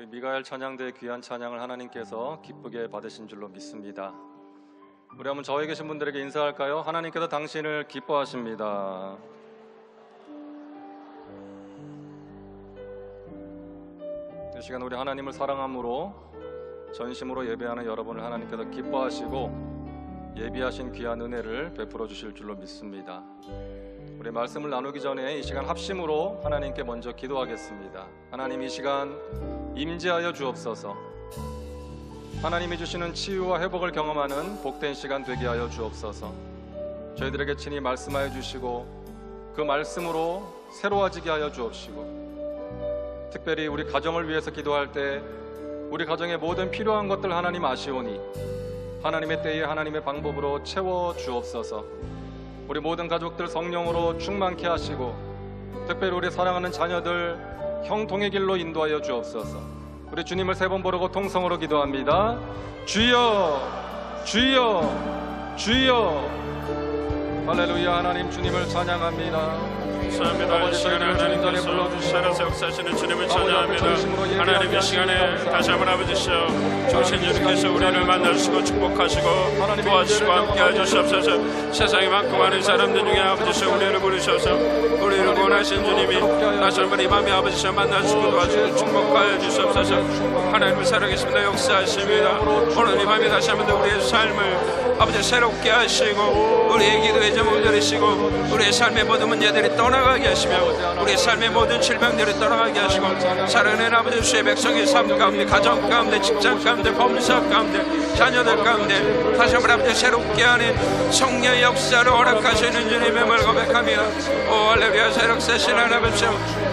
우리 미가엘 찬양대의 귀한 찬양을 하나님께서 기쁘게 받으신 줄로 믿습니다. 우리 한번 저희 계신 분들에게 인사할까요? 하나님께서 당신을 기뻐하십니다. 이 시간 우리 하나님을 사랑함으로 전심으로 예배하는 여러분을 하나님께서 기뻐하시고 예비하신 귀한 은혜를 베풀어 주실 줄로 믿습니다. 우리 말씀을 나누기 전에 이 시간 합심으로 하나님께 먼저 기도하겠습니다. 하나님, 이 시간 임재하여 주옵소서. 하나님이 주시는 치유와 회복을 경험하는 복된 시간 되게 하여 주옵소서. 저희들에게 친히 말씀하여 주시고 그 말씀으로 새로워지게 하여 주옵시고, 특별히 우리 가정을 위해서 기도할 때 우리 가정의 모든 필요한 것들 하나님 아시오니 하나님의 때에 하나님의 방법으로 채워 주옵소서. 우리 모든 가족들 성령으로 충만케 하시고, 특별히 우리 사랑하는 자녀들 형통의 길로 인도하여 주옵소서. 우리 주님을 세 번 부르고 통성으로 기도합니다. 주여, 주여, 주여. 할렐루야. 하나님, 주님을 찬양합니다. 감사합니다. 이 시간에 하나님께서 살아서 역사하시는 주님을 찬양합니다. 하나님, 이 시간에 다시 한번 아버지시여 주신 주님께서 우리를 만나주시고 축복하시고 도와주시고 함께해 주시옵소서. 세상에 많고 많은 사람들 중에 아버지시여 우리를 부르셔서 우리를 원하신 주님이 다시 한번 이 밤에 아버지시여 만나주시고 도와주시고 축복하여 주시옵소서. 하나님을 살아계십니다. 역사하십니다. 오늘 이 밤에 다시 한번 더 우리의 삶을 아버지 새롭게 하시고 우리의 기도의 제목을 들으시고 우리의 삶의 모든 문제들이 떠나가게 하시며 우리의 삶의 모든 질병들을 떠나가게 하시고 사랑하는 아버지 주의 백성의 삶 가운데, 가정 가운데, 직장 가운데, 범사 가운데, 자녀들 가운데 다시 한번 아버지 새롭게 하는 성령의 역사를 허락하시는 주님의 말 고백하며 오 할렐루야. 새롭사신 하나님,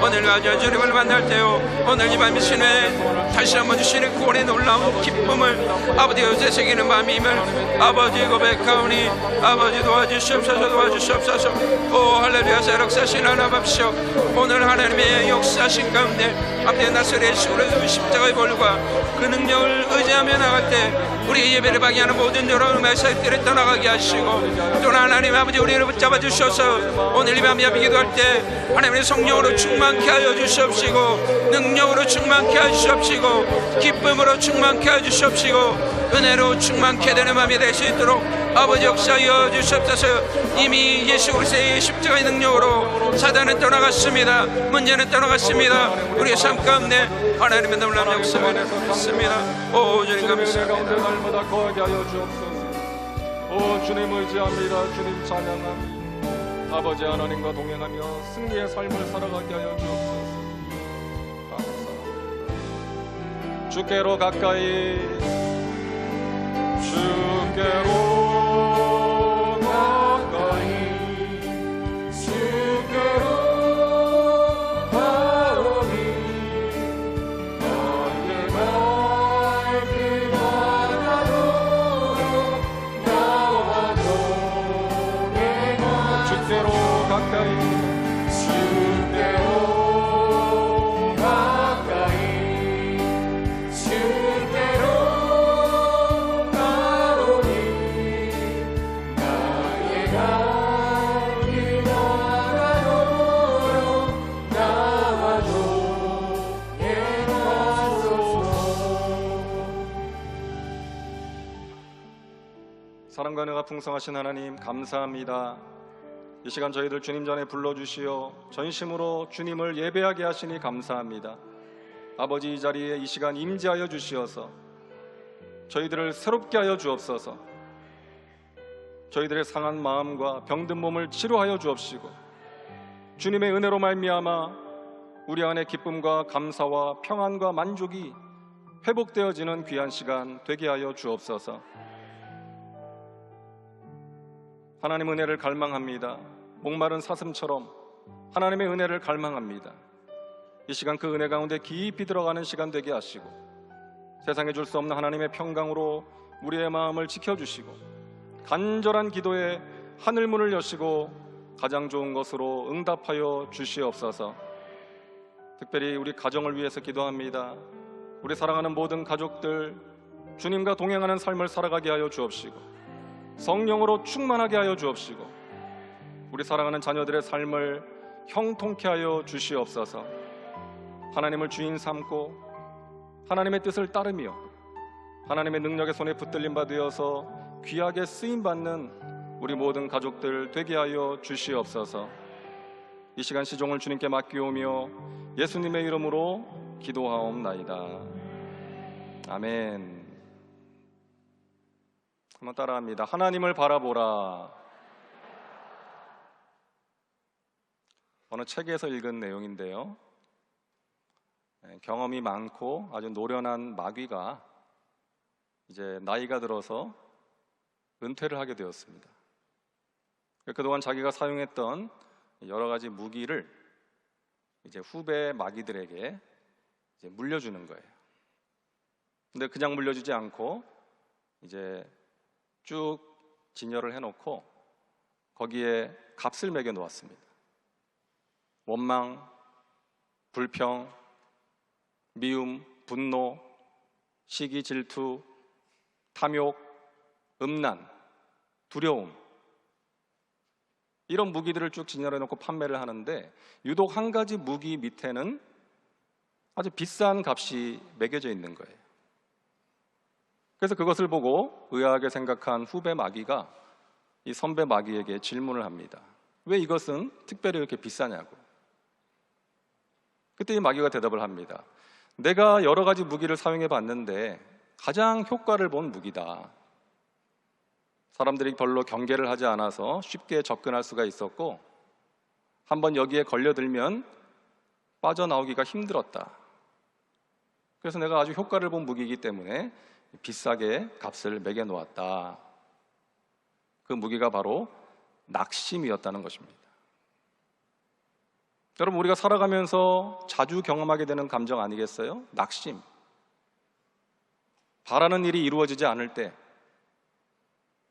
오늘 가져 주님을 만날 때요, 오늘 이 밤 이 신에 다시 한번 주시는 구원의 놀라운 기쁨을 아버지 어제 새기는 밤임을 아버지 고백하오니 아버지 도와주시옵소서. 도와주시옵소서. 오 할렐루야. 새롭사신 하나님이시여, 오늘 하나님의 역사신 가운데 앞에 나서리 예수그리스도의 십자가의 볼과 그 능력을 의지하며 나갈 때 우리 예배를 방해하는 모든 여러 메시지들을 떠나가게 하시고, 또 하나님 아버지 우리를 붙잡아 주셔서 오늘 이 밤 예배 기도할 때 하나님의 성령으로 충만케 하여 주시옵시고, 능력으로 충만케 하여 주시옵시고, 기쁨으로 충만케 하여 주시옵시고, 은혜로 충만케 되는 밤이 될 수 있도록 아버지 역사하여 주시옵소서. 이미 예수 그리스도의 십자가의 능력으로 사단은 떠나갔습니다. 문제는 떠나갔습니다. 우리의 삶 가운데 하나님의 놀라운 역사가 있습니다. 오 주님 감사합니다. 날마다 거하게 하여 주옵소서. 오 주님 의지합니다. 주님 찬양합니다. 아버지 하나님과 동행하며 승리의 삶을 살아가게 하여 주옵소서. 감사합니다. 주께로 가까이, 주께로 사랑과 은혜가 풍성하신 하나님 감사합니다. 이 시간 저희들 주님 전에 불러주시어 전심으로 주님을 예배하게 하시니 감사합니다. 아버지, 이 자리에 이 시간 임재하여 주시어서 저희들을 새롭게 하여 주옵소서. 저희들의 상한 마음과 병든 몸을 치료하여 주옵시고, 주님의 은혜로 말미암아 우리 안에 기쁨과 감사와 평안과 만족이 회복되어지는 귀한 시간 되게 하여 주옵소서. 하나님 은혜를 갈망합니다. 목마른 사슴처럼 하나님의 은혜를 갈망합니다. 이 시간 그 은혜 가운데 깊이 들어가는 시간 되게 하시고, 세상에 줄 수 없는 하나님의 평강으로 우리의 마음을 지켜주시고, 간절한 기도에 하늘문을 여시고 가장 좋은 것으로 응답하여 주시옵소서. 특별히 우리 가정을 위해서 기도합니다. 우리 사랑하는 모든 가족들 주님과 동행하는 삶을 살아가게 하여 주옵시고, 성령으로 충만하게 하여 주옵시고, 우리 사랑하는 자녀들의 삶을 형통케 하여 주시옵소서. 하나님을 주인 삼고 하나님의 뜻을 따르며 하나님의 능력의 손에 붙들림 받으어서 귀하게 쓰임받는 우리 모든 가족들 되게 하여 주시옵소서. 이 시간 시종을 주님께 맡기오며 예수님의 이름으로 기도하옵나이다. 아멘. 한번 따라합니다. 하나님을 바라보라. 어느 책에서 읽은 내용인데요, 경험이 많고 아주 노련한 마귀가 이제 나이가 들어서 은퇴를 하게 되었습니다. 그동안 자기가 사용했던 여러 가지 무기를 이제 후배 마귀들에게 이제 물려주는 거예요. 근데 그냥 물려주지 않고 이제 쭉 진열을 해놓고 거기에 값을 매겨 놓았습니다. 원망, 불평, 미움, 분노, 시기, 질투, 탐욕, 음란, 두려움, 이런 무기들을 쭉 진열해 놓고 판매를 하는데 유독 한 가지 무기 밑에는 아주 비싼 값이 매겨져 있는 거예요. 그래서 그것을 보고 의아하게 생각한 후배 마귀가 이 선배 마귀에게 질문을 합니다. 왜 이것은 특별히 이렇게 비싸냐고. 그때 이 마귀가 대답을 합니다. 내가 여러 가지 무기를 사용해 봤는데 가장 효과를 본 무기다. 사람들이 별로 경계를 하지 않아서 쉽게 접근할 수가 있었고 한번 여기에 걸려들면 빠져나오기가 힘들었다. 그래서 내가 아주 효과를 본 무기이기 때문에 비싸게 값을 매겨 놓았다. 그 무기가 바로 낙심이었다는 것입니다. 여러분, 우리가 살아가면서 자주 경험하게 되는 감정 아니겠어요? 낙심. 바라는 일이 이루어지지 않을 때,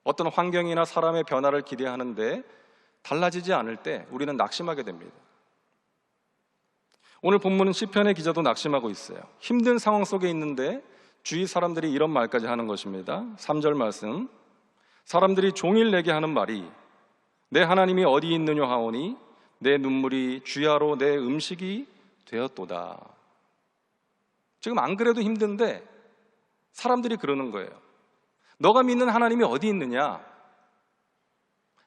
어떤 환경이나 사람의 변화를 기대하는데 달라지지 않을 때 우리는 낙심하게 됩니다. 오늘 본문은 시편의 기자도 낙심하고 있어요. 힘든 상황 속에 있는데 주위 사람들이 이런 말까지 하는 것입니다. 3절 말씀, 사람들이 종일 내게 하는 말이 내 하나님이 어디 있느냐 하오니 내 눈물이 주야로 내 음식이 되었도다. 지금 안 그래도 힘든데 사람들이 그러는 거예요. 너가 믿는 하나님이 어디 있느냐?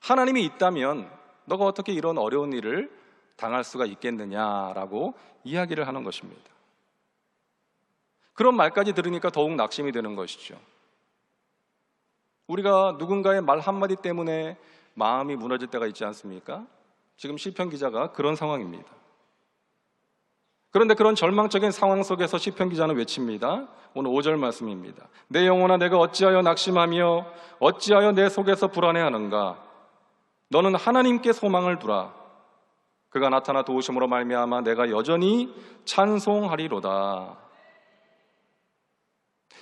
하나님이 있다면 너가 어떻게 이런 어려운 일을 당할 수가 있겠느냐라고 이야기를 하는 것입니다. 그런 말까지 들으니까 더욱 낙심이 되는 것이죠. 우리가 누군가의 말 한마디 때문에 마음이 무너질 때가 있지 않습니까? 지금 시편 기자가 그런 상황입니다. 그런데 그런 절망적인 상황 속에서 시편 기자는 외칩니다. 오늘 5절 말씀입니다. 내 영혼아 내가 어찌하여 낙심하며 어찌하여 내 속에서 불안해하는가? 너는 하나님께 소망을 두라. 그가 나타나 도우심으로 말미암아 내가 여전히 찬송하리로다.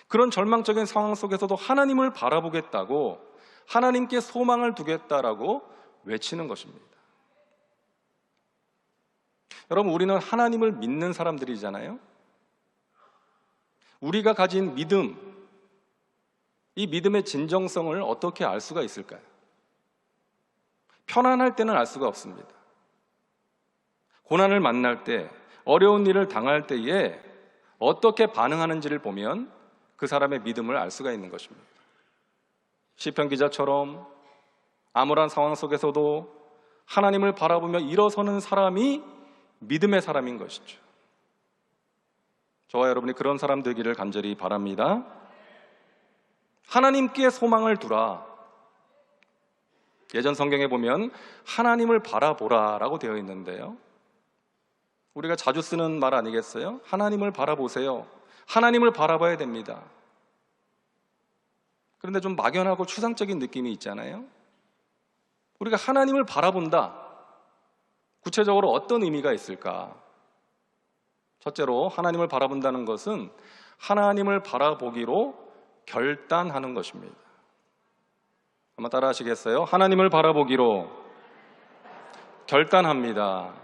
그런 절망적인 상황 속에서도 하나님을 바라보겠다고, 하나님께 소망을 두겠다라고 외치는 것입니다. 여러분, 우리는 하나님을 믿는 사람들이잖아요. 우리가 가진 믿음, 이 믿음의 진정성을 어떻게 알 수가 있을까요? 편안할 때는 알 수가 없습니다. 고난을 만날 때, 어려운 일을 당할 때에 어떻게 반응하는지를 보면 그 사람의 믿음을 알 수가 있는 것입니다. 시편 기자처럼 암울한 상황 속에서도 하나님을 바라보며 일어서는 사람이 믿음의 사람인 것이죠. 저와 여러분이 그런 사람 되기를 간절히 바랍니다. 하나님께 소망을 두라. 예전 성경에 보면 하나님을 바라보라라고 되어 있는데요, 우리가 자주 쓰는 말 아니겠어요? 하나님을 바라보세요. 하나님을 바라봐야 됩니다. 그런데 좀 막연하고 추상적인 느낌이 있잖아요. 우리가 하나님을 바라본다, 구체적으로 어떤 의미가 있을까? 첫째로 하나님을 바라본다는 것은 하나님을 바라보기로 결단하는 것입니다. 한번 따라 하시겠어요? 하나님을 바라보기로 결단합니다.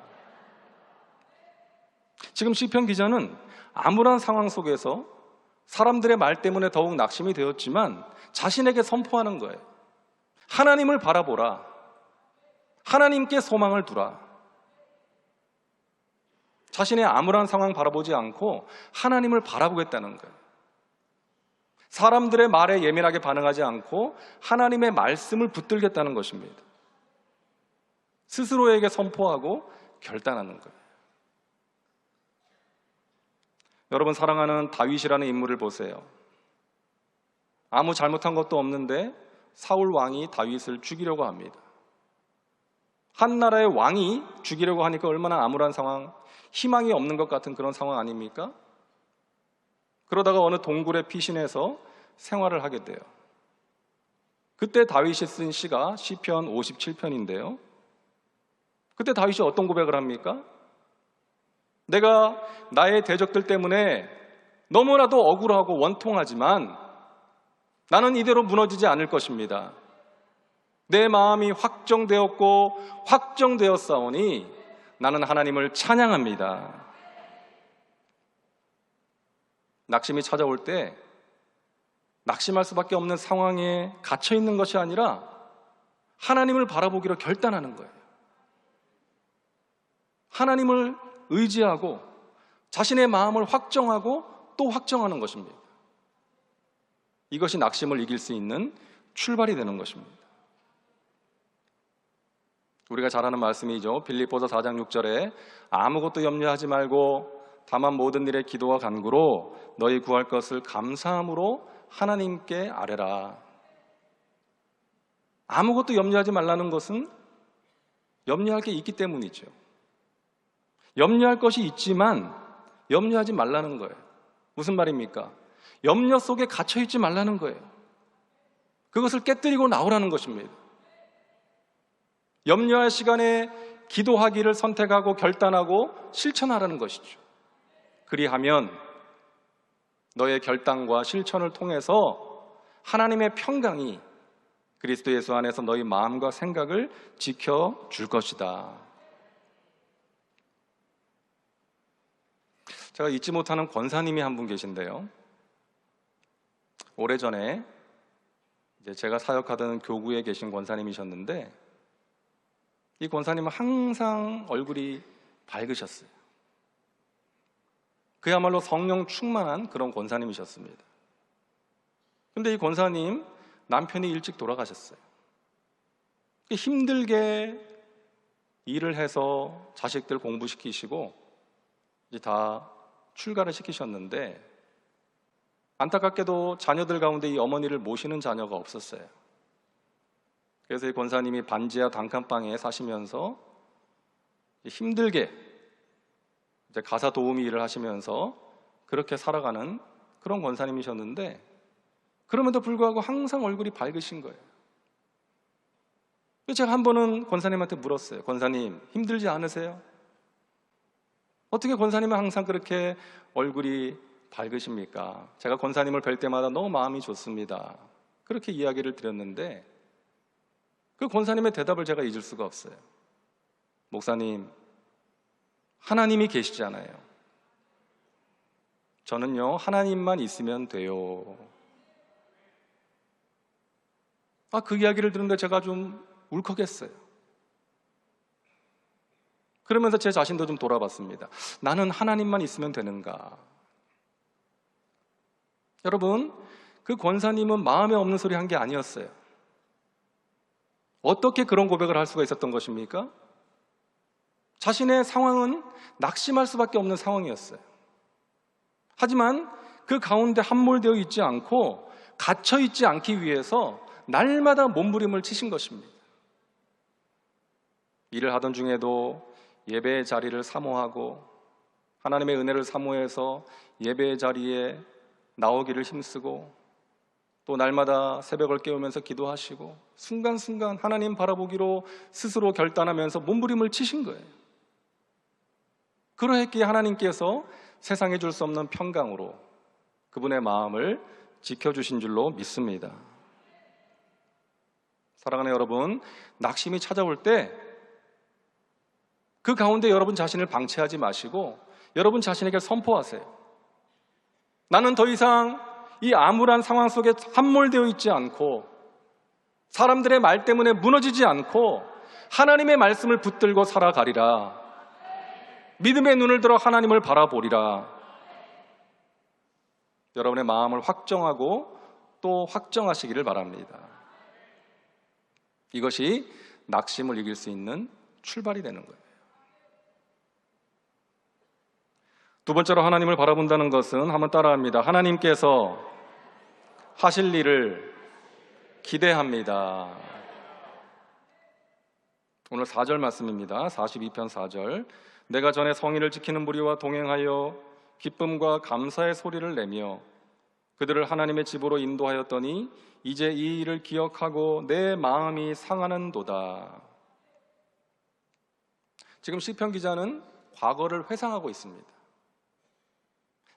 지금 시편 기자는 암울한 상황 속에서 사람들의 말 때문에 더욱 낙심이 되었지만 자신에게 선포하는 거예요. 하나님을 바라보라. 하나님께 소망을 두라. 자신의 암울한 상황 바라보지 않고 하나님을 바라보겠다는 거예요. 사람들의 말에 예민하게 반응하지 않고 하나님의 말씀을 붙들겠다는 것입니다. 스스로에게 선포하고 결단하는 거예요. 여러분, 사랑하는 다윗이라는 인물을 보세요. 아무 잘못한 것도 없는데 사울 왕이 다윗을 죽이려고 합니다. 한 나라의 왕이 죽이려고 하니까 얼마나 암울한 상황, 희망이 없는 것 같은 그런 상황 아닙니까? 그러다가 어느 동굴에 피신해서 생활을 하게 돼요. 그때 다윗이 쓴 시가 시편 57편인데요. 그때 다윗이 어떤 고백을 합니까? 내가 나의 대적들 때문에 너무나도 억울하고 원통하지만 나는 이대로 무너지지 않을 것입니다. 내 마음이 확정되었고 확정되었사오니 나는 하나님을 찬양합니다. 낙심이 찾아올 때 낙심할 수밖에 없는 상황에 갇혀 있는 것이 아니라 하나님을 바라보기로 결단하는 거예요. 하나님을 의지하고 자신의 마음을 확정하고 또 확정하는 것입니다. 이것이 낙심을 이길 수 있는 출발이 되는 것입니다. 우리가 잘 아는 말씀이죠. 빌립보서 4장 6절에 아무것도 염려하지 말고 다만 모든 일에 기도와 간구로 너희 구할 것을 감사함으로 하나님께 아뢰라. 아무것도 염려하지 말라는 것은 염려할 게 있기 때문이죠. 염려할 것이 있지만 염려하지 말라는 거예요. 무슨 말입니까? 염려 속에 갇혀있지 말라는 거예요. 그것을 깨뜨리고 나오라는 것입니다. 염려할 시간에 기도하기를 선택하고 결단하고 실천하라는 것이죠. 그리하면 너의 결단과 실천을 통해서 하나님의 평강이 그리스도 예수 안에서 너희 마음과 생각을 지켜줄 것이다. 제가 잊지 못하는 권사님이 한 분 계신데요. 오래전에 제가 사역하던 교구에 계신 권사님이셨는데 이 권사님은 항상 얼굴이 밝으셨어요. 그야말로 성령 충만한 그런 권사님이셨습니다. 그런데 이 권사님 남편이 일찍 돌아가셨어요. 힘들게 일을 해서 자식들 공부시키시고 이제 다 출가를 시키셨는데 안타깝게도 자녀들 가운데 이 어머니를 모시는 자녀가 없었어요. 그래서 이 권사님이 반지하 단칸방에 사시면서 힘들게 이제 가사 도우미 일을 하시면서 그렇게 살아가는 그런 권사님이셨는데 그럼에도 불구하고 항상 얼굴이 밝으신 거예요. 제가 한 번은 권사님한테 물었어요. 권사님, 힘들지 않으세요? 어떻게 권사님은 항상 그렇게 얼굴이 밝으십니까? 제가 권사님을 뵐 때마다 너무 마음이 좋습니다. 그렇게 이야기를 드렸는데 그 권사님의 대답을 제가 잊을 수가 없어요. 목사님, 하나님이 계시잖아요. 저는요, 하나님만 있으면 돼요. 그 이야기를 들은데 제가 좀 울컥했어요. 그러면서 제 자신도 좀 돌아봤습니다. 나는 하나님만 있으면 되는가? 여러분, 그 권사님은 마음에 없는 소리 한 게 아니었어요. 어떻게 그런 고백을 할 수가 있었던 것입니까? 자신의 상황은 낙심할 수밖에 없는 상황이었어요. 하지만 그 가운데 함몰되어 있지 않고 갇혀 있지 않기 위해서 날마다 몸부림을 치신 것입니다. 일을 하던 중에도 예배의 자리를 사모하고 하나님의 은혜를 사모해서 예배의 자리에 나오기를 힘쓰고 또 날마다 새벽을 깨우면서 기도하시고 순간순간 하나님 바라보기로 스스로 결단하면서 몸부림을 치신 거예요. 그러했기에 하나님께서 세상에 줄 수 없는 평강으로 그분의 마음을 지켜주신 줄로 믿습니다. 사랑하는 여러분, 낙심이 찾아올 때 그 가운데 여러분 자신을 방치하지 마시고 여러분 자신에게 선포하세요. 나는 더 이상 이 암울한 상황 속에 함몰되어 있지 않고 사람들의 말 때문에 무너지지 않고 하나님의 말씀을 붙들고 살아가리라. 믿음의 눈을 들어 하나님을 바라보리라. 여러분의 마음을 확정하고 또 확정하시기를 바랍니다. 이것이 낙심을 이길 수 있는 출발이 되는 거예요. 두 번째로 하나님을 바라본다는 것은, 한번 따라합니다. 하나님께서 하실 일을 기대합니다. 오늘 4절 말씀입니다. 42편 4절. 내가 전에 성의를 지키는 무리와 동행하여 기쁨과 감사의 소리를 내며 그들을 하나님의 집으로 인도하였더니 이제 이 일을 기억하고 내 마음이 상하는도다. 지금 시편 기자는 과거를 회상하고 있습니다.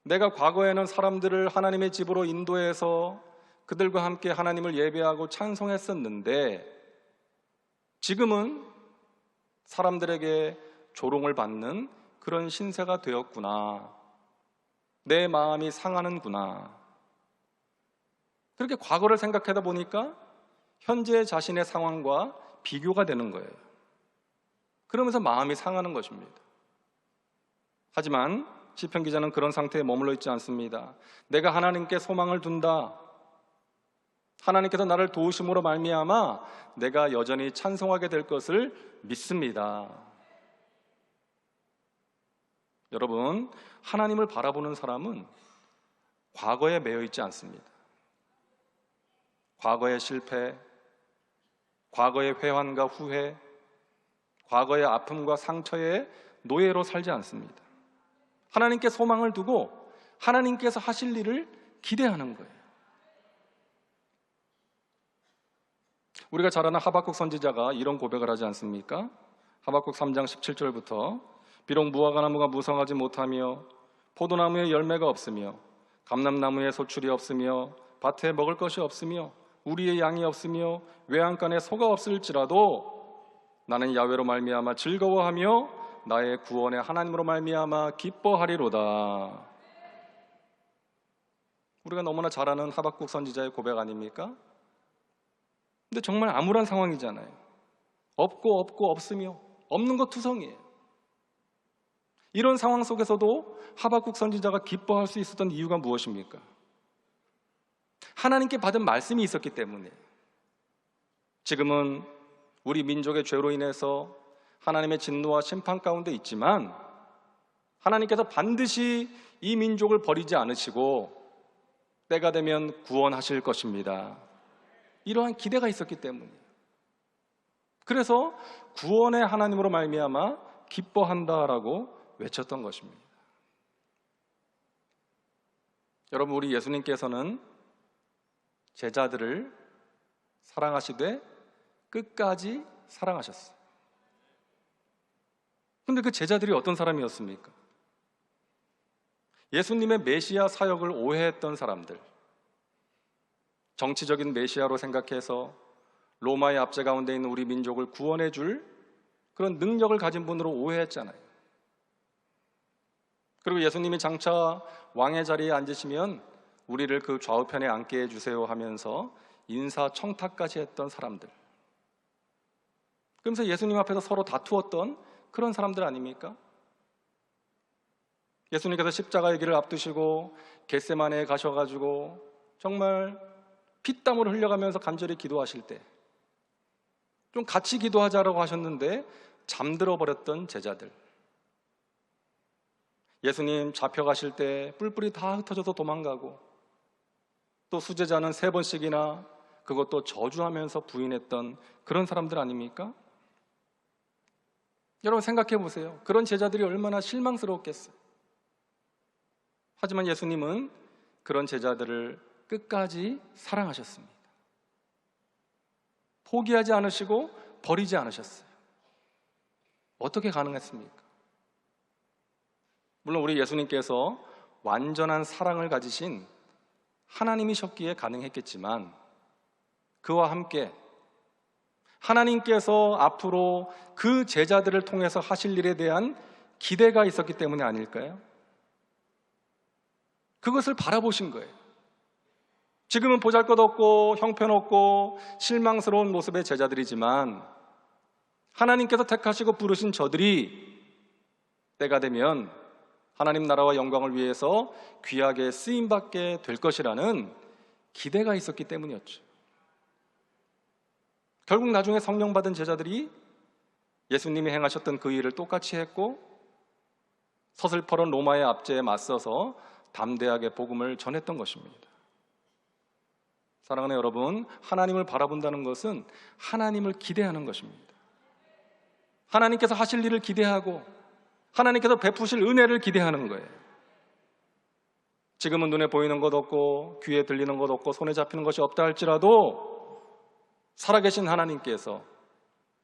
내가 과거에는 사람들을 하나님의 집으로 인도해서 그들과 함께 하나님을 예배하고 찬송했었는데 지금은 사람들에게 조롱을 받는 그런 신세가 되었구나. 내 마음이 상하는구나. 그렇게 과거를 생각하다 보니까 현재 자신의 상황과 비교가 되는 거예요. 그러면서 마음이 상하는 것입니다. 하지만 시편 기자는 그런 상태에 머물러 있지 않습니다. 내가 하나님께 소망을 둔다. 하나님께서 나를 도우심으로 말미암아 내가 여전히 찬송하게 될 것을 믿습니다. 여러분, 하나님을 바라보는 사람은 과거에 매여 있지 않습니다. 과거의 실패, 과거의 회환과 후회, 과거의 아픔과 상처의 노예로 살지 않습니다. 하나님께 소망을 두고 하나님께서 하실 일을 기대하는 거예요. 우리가 잘 아는 하박국 선지자가 이런 고백을 하지 않습니까? 하박국 3장 17절부터 비록 무화과나무가 무성하지 못하며 포도나무에 열매가 없으며 감람나무에 소출이 없으며 밭에 먹을 것이 없으며 우리의 양이 없으며 외양간에 소가 없을지라도 나는 야훼로 말미암아 즐거워하며 나의 구원의 하나님으로 말미암아 기뻐하리로다. 우리가 너무나 잘 아는 하박국 선지자의 고백 아닙니까? 근데 정말 암울한 상황이잖아요. 없고 없으며 없는 것 투성이에요. 이런 상황 속에서도 하박국 선지자가 기뻐할 수 있었던 이유가 무엇입니까? 하나님께 받은 말씀이 있었기 때문에. 지금은 우리 민족의 죄로 인해서 하나님의 진노와 심판 가운데 있지만 하나님께서 반드시 이 민족을 버리지 않으시고 때가 되면 구원하실 것입니다. 이러한 기대가 있었기 때문이에요. 그래서 구원의 하나님으로 말미암아 기뻐한다라고 외쳤던 것입니다. 여러분, 우리 예수님께서는 제자들을 사랑하시되 끝까지 사랑하셨어요. 그런데 그 제자들이 어떤 사람이었습니까? 예수님의 메시아 사역을 오해했던 사람들, 정치적인 메시아로 생각해서 로마의 압제 가운데 있는 우리 민족을 구원해 줄 그런 능력을 가진 분으로 오해했잖아요. 그리고 예수님이 장차 왕의 자리에 앉으시면 우리를 그 좌우편에 앉게 해주세요 하면서 인사청탁까지 했던 사람들, 그러면서 예수님 앞에서 서로 다투었던 그런 사람들 아닙니까? 예수님께서 십자가의 길을 앞두시고 겟세마네에 가셔가지고 정말 피땀을 흘려가면서 간절히 기도하실 때 좀 같이 기도하자라고 하셨는데 잠들어 버렸던 제자들, 예수님 잡혀가실 때 뿔뿔이 다 흩어져서 도망가고 또 수제자는 3번씩이나 그것도 저주하면서 부인했던 그런 사람들 아닙니까? 여러분 생각해 보세요. 그런 제자들이 얼마나 실망스러웠겠어요. 하지만 예수님은 그런 제자들을 끝까지 사랑하셨습니다. 포기하지 않으시고 버리지 않으셨어요. 어떻게 가능했습니까? 물론 우리 예수님께서 완전한 사랑을 가지신 하나님이셨기에 가능했겠지만 그와 함께 하나님께서 앞으로 그 제자들을 통해서 하실 일에 대한 기대가 있었기 때문에 아닐까요? 그것을 바라보신 거예요. 지금은 보잘것없고 형편없고 실망스러운 모습의 제자들이지만 하나님께서 택하시고 부르신 저들이 때가 되면 하나님 나라와 영광을 위해서 귀하게 쓰임받게 될 것이라는 기대가 있었기 때문이었죠. 결국 나중에 성령 받은 제자들이 예수님이 행하셨던 그 일을 똑같이 했고 서슬퍼런 로마의 압제에 맞서서 담대하게 복음을 전했던 것입니다. 사랑하는 여러분, 하나님을 바라본다는 것은 하나님을 기대하는 것입니다. 하나님께서 하실 일을 기대하고 하나님께서 베푸실 은혜를 기대하는 거예요. 지금은 눈에 보이는 것 없고 귀에 들리는 것 없고 손에 잡히는 것이 없다 할지라도 살아계신 하나님께서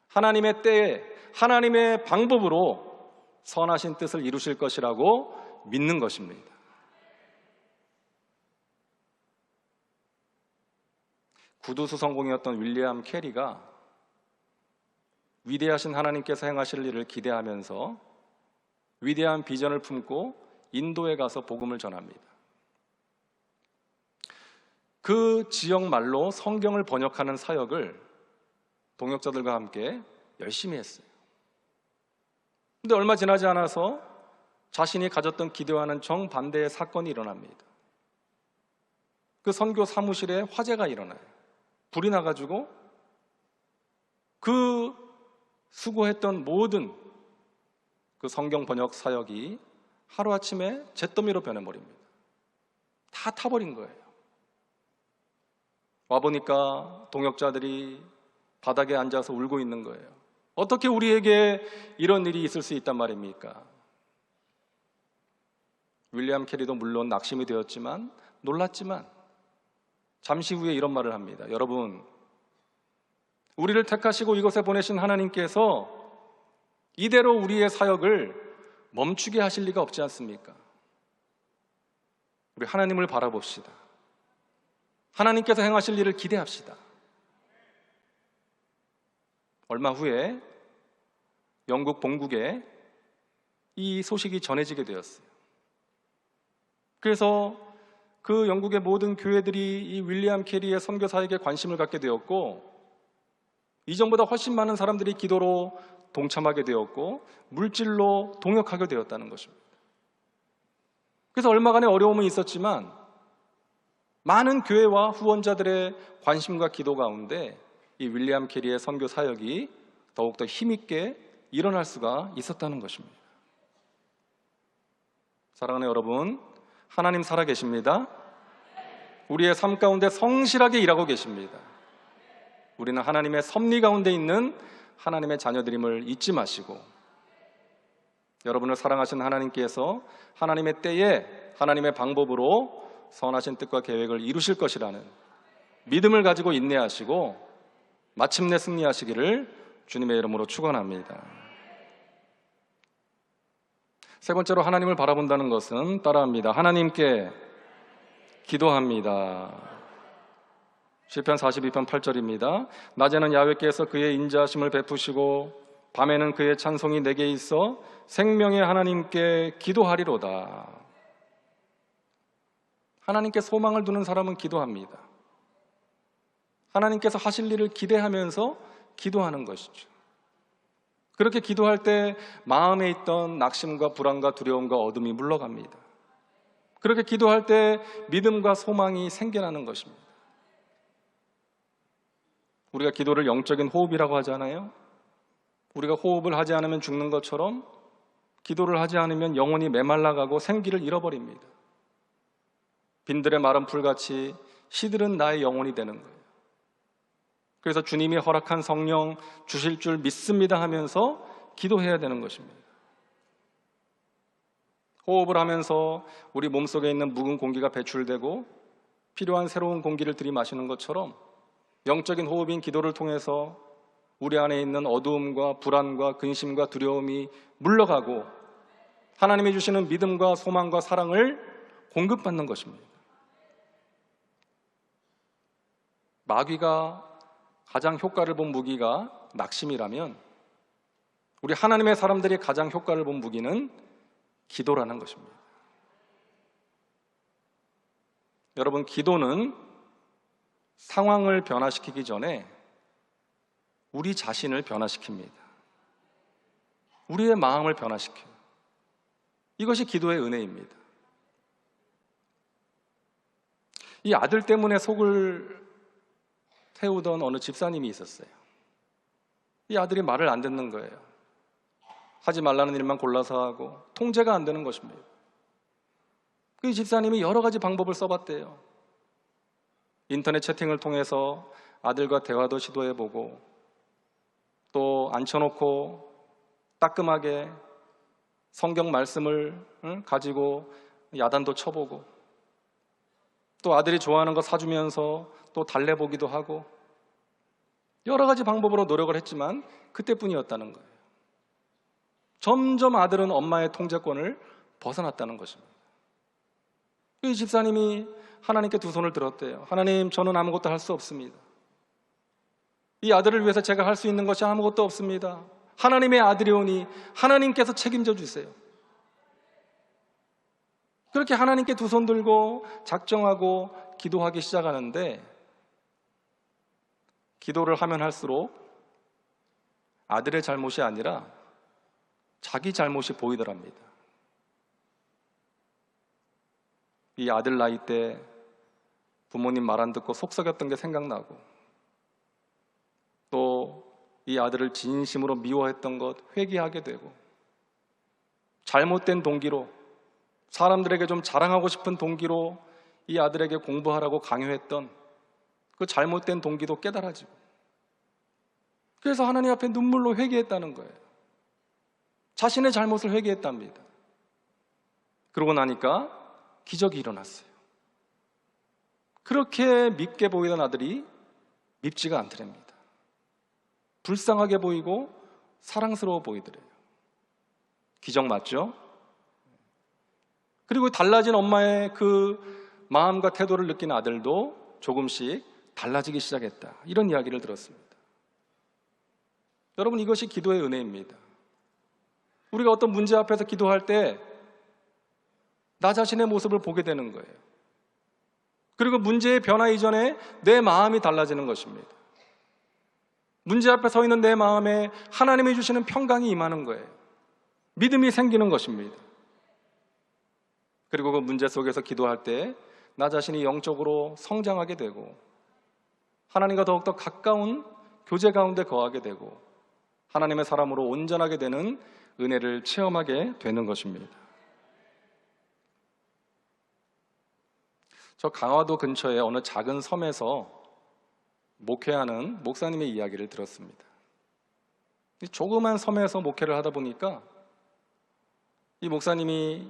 하나님의 때에 하나님의 방법으로 선하신 뜻을 이루실 것이라고 믿는 것입니다. 구두수성공이었던 윌리엄 캐리가 위대하신 하나님께서 행하실 일을 기대하면서 위대한 비전을 품고 인도에 가서 복음을 전합니다. 그 지역 말로 성경을 번역하는 사역을 동역자들과 함께 열심히 했어요. 근데 얼마 지나지 않아서 자신이 가졌던 기대와는 정반대의 사건이 일어납니다. 그 선교 사무실에 화재가 일어나요. 불이 나가지고 그 수고했던 모든 그 성경 번역 사역이 하루아침에 잿더미로 변해버립니다. 다 타버린 거예요. 와보니까 동역자들이 바닥에 앉아서 울고 있는 거예요. 어떻게 우리에게 이런 일이 있을 수 있단 말입니까? 윌리엄 캐리도 물론 낙심이 되었지만 놀랐지만 잠시 후에 이런 말을 합니다. 여러분, 우리를 택하시고 이곳에 보내신 하나님께서 이대로 우리의 사역을 멈추게 하실 리가 없지 않습니까? 우리 하나님을 바라봅시다. 하나님께서 행하실 일을 기대합시다. 얼마 후에 영국 본국에 이 소식이 전해지게 되었어요. 그래서 그 영국의 모든 교회들이 이 윌리엄 캐리의 선교 사역에 관심을 갖게 되었고 이전보다 훨씬 많은 사람들이 기도로 동참하게 되었고 물질로 동역하게 되었다는 것입니다. 그래서 얼마간의 어려움은 있었지만 많은 교회와 후원자들의 관심과 기도 가운데 이 윌리엄 캐리의 선교 사역이 더욱더 힘있게 일어날 수가 있었다는 것입니다. 사랑하는 여러분, 하나님 살아계십니다. 우리의 삶 가운데 성실하게 일하고 계십니다. 우리는 하나님의 섭리 가운데 있는 하나님의 자녀들임을 잊지 마시고 여러분을 사랑하신 하나님께서 하나님의 때에 하나님의 방법으로 선하신 뜻과 계획을 이루실 것이라는 믿음을 가지고 인내하시고 마침내 승리하시기를 주님의 이름으로 축원합니다. 세 번째로 하나님을 바라본다는 것은 따라합니다. 하나님께 기도합니다. 시편 42편 8절입니다. 낮에는 야훼께서 그의 인자하심을 베푸시고 밤에는 그의 찬송이 내게 있어 생명의 하나님께 기도하리로다. 하나님께 소망을 두는 사람은 기도합니다. 하나님께서 하실 일을 기대하면서 기도하는 것이죠. 그렇게 기도할 때 마음에 있던 낙심과 불안과 두려움과 어둠이 물러갑니다. 그렇게 기도할 때 믿음과 소망이 생겨나는 것입니다. 우리가 기도를 영적인 호흡이라고 하잖아요. 우리가 호흡을 하지 않으면 죽는 것처럼 기도를 하지 않으면 영혼이 메말라가고 생기를 잃어버립니다. 빈들의 마른 풀같이 시들은 나의 영혼이 되는 거예요. 그래서 주님이 허락한 성령 주실 줄 믿습니다 하면서 기도해야 되는 것입니다. 호흡을 하면서 우리 몸속에 있는 묵은 공기가 배출되고 필요한 새로운 공기를 들이마시는 것처럼 영적인 호흡인 기도를 통해서 우리 안에 있는 어두움과 불안과 근심과 두려움이 물러가고 하나님이 주시는 믿음과 소망과 사랑을 공급받는 것입니다. 마귀가 가장 효과를 본 무기가 낙심이라면 우리 하나님의 사람들이 가장 효과를 본 무기는 기도라는 것입니다. 여러분, 기도는 상황을 변화시키기 전에 우리 자신을 변화시킵니다. 우리의 마음을 변화시켜요. 이것이 기도의 은혜입니다. 이 아들 때문에 속을 태우던 어느 집사님이 있었어요. 이 아들이 말을 안 듣는 거예요. 하지 말라는 일만 골라서 하고 통제가 안 되는 것입니다. 그 집사님이 여러 가지 방법을 써봤대요. 인터넷 채팅을 통해서 아들과 대화도 시도해보고, 또 앉혀놓고 따끔하게 성경 말씀을 가지고 야단도 쳐보고, 또 아들이 좋아하는 거 사주면서 또 달래보기도 하고, 여러 가지 방법으로 노력을 했지만 그때뿐이었다는 거예요. 점점 아들은 엄마의 통제권을 벗어났다는 것입니다. 이 집사님이 하나님께 두 손을 들었대요. 하나님, 저는 아무것도 할 수 없습니다. 이 아들을 위해서 제가 할 수 있는 것이 아무것도 없습니다. 하나님의 아들이 오니 하나님께서 책임져 주세요. 그렇게 하나님께 두 손 들고 작정하고 기도하기 시작하는데, 기도를 하면 할수록 아들의 잘못이 아니라 자기 잘못이 보이더랍니다. 이 아들 나이 때 부모님 말 안 듣고 속썩였던 게 생각나고, 또 이 아들을 진심으로 미워했던 것 회개하게 되고, 잘못된 동기로, 사람들에게 좀 자랑하고 싶은 동기로 이 아들에게 공부하라고 강요했던 그 잘못된 동기도 깨달아지고, 그래서 하나님 앞에 눈물로 회개했다는 거예요. 자신의 잘못을 회개했답니다. 그러고 나니까 기적이 일어났어요. 그렇게 밉게 보이던 아들이 밉지가 않더랍니다. 불쌍하게 보이고 사랑스러워 보이더래요. 기적 맞죠? 그리고 달라진 엄마의 그 마음과 태도를 느낀 아들도 조금씩 달라지기 시작했다, 이런 이야기를 들었습니다. 여러분, 이것이 기도의 은혜입니다. 우리가 어떤 문제 앞에서 기도할 때 나 자신의 모습을 보게 되는 거예요. 그리고 문제의 변화 이전에 내 마음이 달라지는 것입니다. 문제 앞에 서 있는 내 마음에 하나님이 주시는 평강이 임하는 거예요. 믿음이 생기는 것입니다. 그리고 그 문제 속에서 기도할 때 나 자신이 영적으로 성장하게 되고, 하나님과 더욱더 가까운 교제 가운데 거하게 되고, 하나님의 사람으로 온전하게 되는 은혜를 체험하게 되는 것입니다. 저 강화도 근처에 어느 작은 섬에서 목회하는 목사님의 이야기를 들었습니다. 이 조그만 섬에서 목회를 하다 보니까 이 목사님이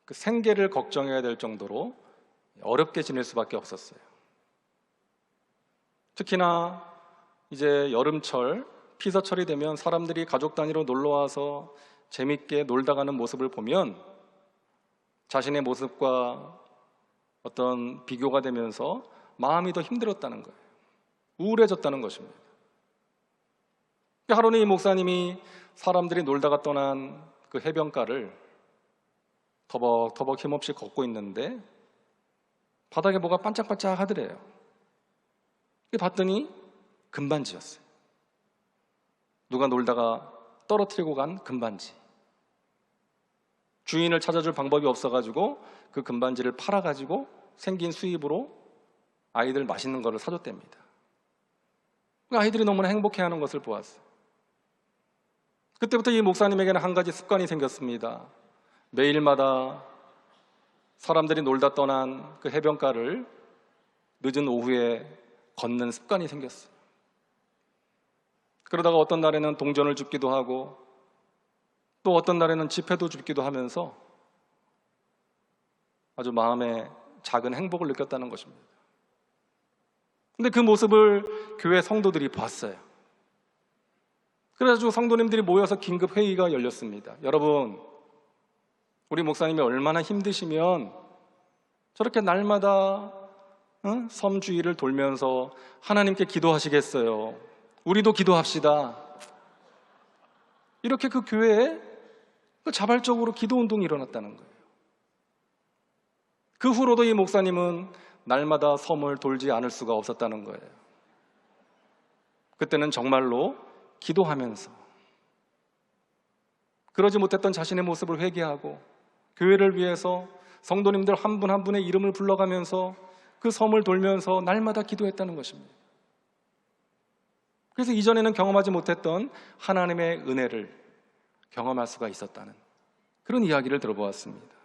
그 생계를 걱정해야 될 정도로 어렵게 지낼 수밖에 없었어요. 특히나 이제 여름철, 피서철이 되면 사람들이 가족 단위로 놀러와서 재밌게 놀다 가는 모습을 보면 자신의 모습과 어떤 비교가 되면서 마음이 더 힘들었다는 거예요. 우울해졌다는 것입니다. 하루는 이 목사님이 사람들이 놀다가 떠난 그 해변가를 터벅터벅 힘없이 걷고 있는데 바닥에 뭐가 반짝반짝 하더래요. 봤더니 금반지였어요. 누가 놀다가 떨어뜨리고 간 금반지. 주인을 찾아줄 방법이 없어가지고 그 금반지를 팔아가지고 생긴 수입으로 아이들 맛있는 거를 사줬답니다. 아이들이 너무나 행복해하는 것을 보았어요. 그때부터 이 목사님에게는 한 가지 습관이 생겼습니다. 매일마다 사람들이 놀다 떠난 그 해변가를 늦은 오후에 걷는 습관이 생겼어요. 그러다가 어떤 날에는 동전을 줍기도 하고, 또 어떤 날에는 지폐도 줍기도 하면서 아주 마음에 작은 행복을 느꼈다는 것입니다. 근데 그 모습을 교회 성도들이 봤어요. 그래가지고 성도님들이 모여서 긴급 회의가 열렸습니다. 여러분, 우리 목사님이 얼마나 힘드시면 저렇게 날마다 섬 주위를 돌면서 하나님께 기도하시겠어요. 우리도 기도합시다. 이렇게 그 교회에 자발적으로 기도 운동이 일어났다는 거예요. 그 후로도 이 목사님은 날마다 섬을 돌지 않을 수가 없었다는 거예요. 그때는 정말로 기도하면서 그러지 못했던 자신의 모습을 회개하고 교회를 위해서 성도님들 한 분 한 분의 이름을 불러가면서 그 섬을 돌면서 날마다 기도했다는 것입니다. 그래서 이전에는 경험하지 못했던 하나님의 은혜를 경험할 수가 있었다는 그런 이야기를 들어보았습니다.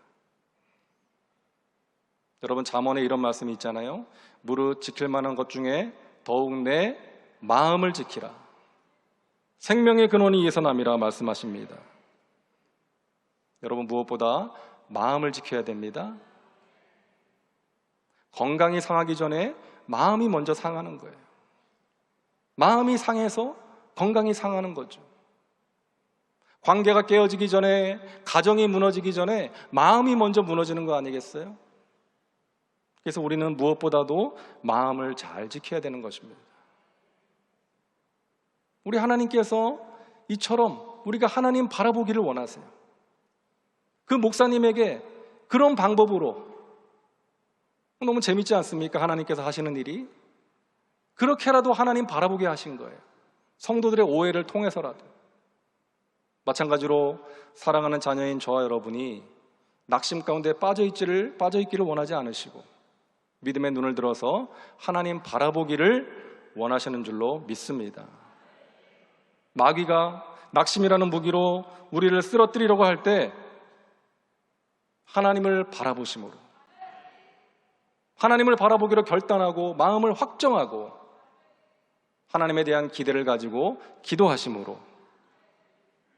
여러분, 잠언에 이런 말씀이 있잖아요. 무릇 지킬 만한 것 중에 더욱 내 마음을 지키라. 생명의 근원이 이에서 남이라 말씀하십니다. 여러분, 무엇보다 마음을 지켜야 됩니다. 건강이 상하기 전에 마음이 먼저 상하는 거예요. 마음이 상해서 건강이 상하는 거죠. 관계가 깨어지기 전에, 가정이 무너지기 전에 마음이 먼저 무너지는 거 아니겠어요? 그래서 우리는 무엇보다도 마음을 잘 지켜야 되는 것입니다. 우리 하나님께서 이처럼 우리가 하나님 바라보기를 원하세요. 그 목사님에게 그런 방법으로, 너무 재밌지 않습니까? 하나님께서 하시는 일이 그렇게라도 하나님 바라보게 하신 거예요. 성도들의 오해를 통해서라도. 마찬가지로 사랑하는 자녀인 저와 여러분이 낙심 가운데 빠져있기를 원하지 않으시고 믿음의 눈을 들어서 하나님 바라보기를 원하시는 줄로 믿습니다. 마귀가 낙심이라는 무기로 우리를 쓰러뜨리려고 할 때 하나님을 바라보심으로, 하나님을 바라보기로 결단하고 마음을 확정하고 하나님에 대한 기대를 가지고 기도하심으로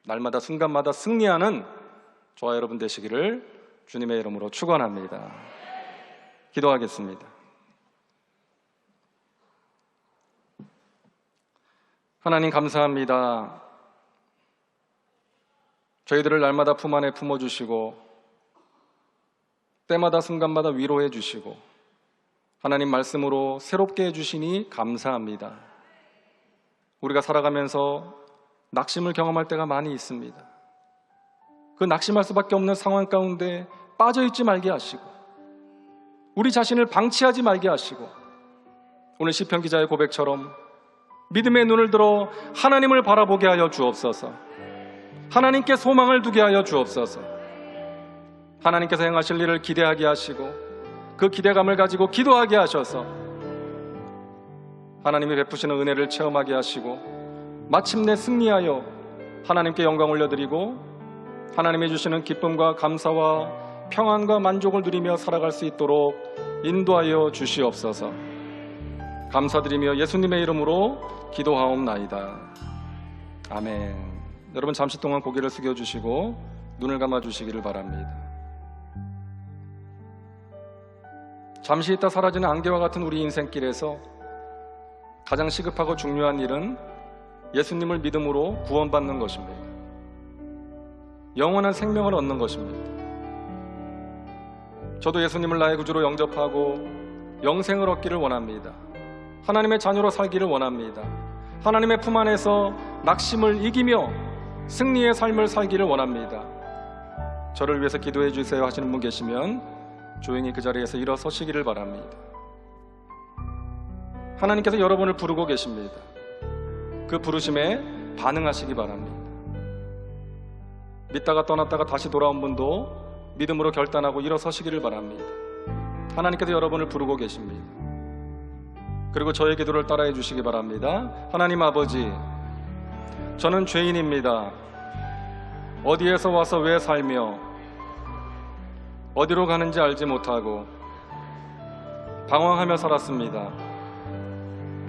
날마다 순간마다 승리하는 저와 여러분 되시기를 주님의 이름으로 축원합니다. 기도하겠습니다. 하나님 감사합니다. 저희들을 날마다 품 안에 품어주시고 때마다 순간마다 위로해 주시고 하나님 말씀으로 새롭게 해주시니 감사합니다. 우리가 살아가면서 낙심을 경험할 때가 많이 있습니다. 그 낙심할 수밖에 없는 상황 가운데 빠져있지 말게 하시고 우리 자신을 방치하지 말게 하시고 오늘 시편 기자의 고백처럼 믿음의 눈을 들어 하나님을 바라보게 하여 주옵소서. 하나님께 소망을 두게 하여 주옵소서. 하나님께서 행하실 일을 기대하게 하시고 그 기대감을 가지고 기도하게 하셔서 하나님이 베푸시는 은혜를 체험하게 하시고 마침내 승리하여 하나님께 영광 올려드리고 하나님이 주시는 기쁨과 감사와 평안과 만족을 누리며 살아갈 수 있도록 인도하여 주시옵소서. 감사드리며 예수님의 이름으로 기도하옵나이다. 아멘. 여러분 잠시 동안 고개를 숙여주시고 눈을 감아주시기를 바랍니다. 잠시 있다 사라지는 안개와 같은 우리 인생길에서 가장 시급하고 중요한 일은 예수님을 믿음으로 구원받는 것입니다. 영원한 생명을 얻는 것입니다. 저도 예수님을 나의 구주로 영접하고 영생을 얻기를 원합니다. 하나님의 자녀로 살기를 원합니다. 하나님의 품 안에서 낙심을 이기며 승리의 삶을 살기를 원합니다. 저를 위해서 기도해 주세요 하시는 분 계시면 조용히 그 자리에서 일어서시기를 바랍니다. 하나님께서 여러분을 부르고 계십니다. 그 부르심에 반응하시기 바랍니다. 믿다가 떠났다가 다시 돌아온 분도 믿음으로 결단하고 일어서시기를 바랍니다. 하나님께서 여러분을 부르고 계십니다. 그리고 저의 기도를 따라해 주시기 바랍니다. 하나님 아버지, 저는 죄인입니다. 어디에서 와서 왜 살며 어디로 가는지 알지 못하고 방황하며 살았습니다.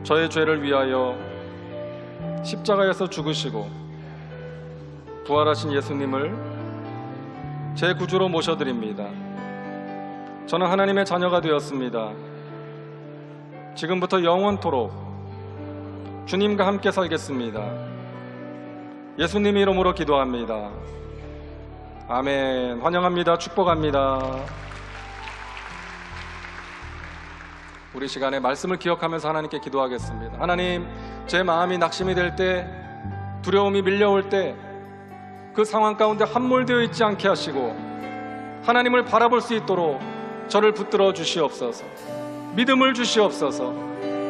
저의 죄를 위하여 십자가에서 죽으시고 부활하신 예수님을 제 구주로 모셔드립니다. 저는 하나님의 자녀가 되었습니다. 지금부터 영원토록 주님과 함께 살겠습니다. 예수님 이름으로 기도합니다. 아멘. 환영합니다. 축복합니다. 우리 시간에 말씀을 기억하면서 하나님께 기도하겠습니다. 하나님, 제 마음이 낙심이 될 때, 두려움이 밀려올 때 그 상황 가운데 함몰되어 있지 않게 하시고 하나님을 바라볼 수 있도록 저를 붙들어 주시옵소서. 믿음을 주시옵소서.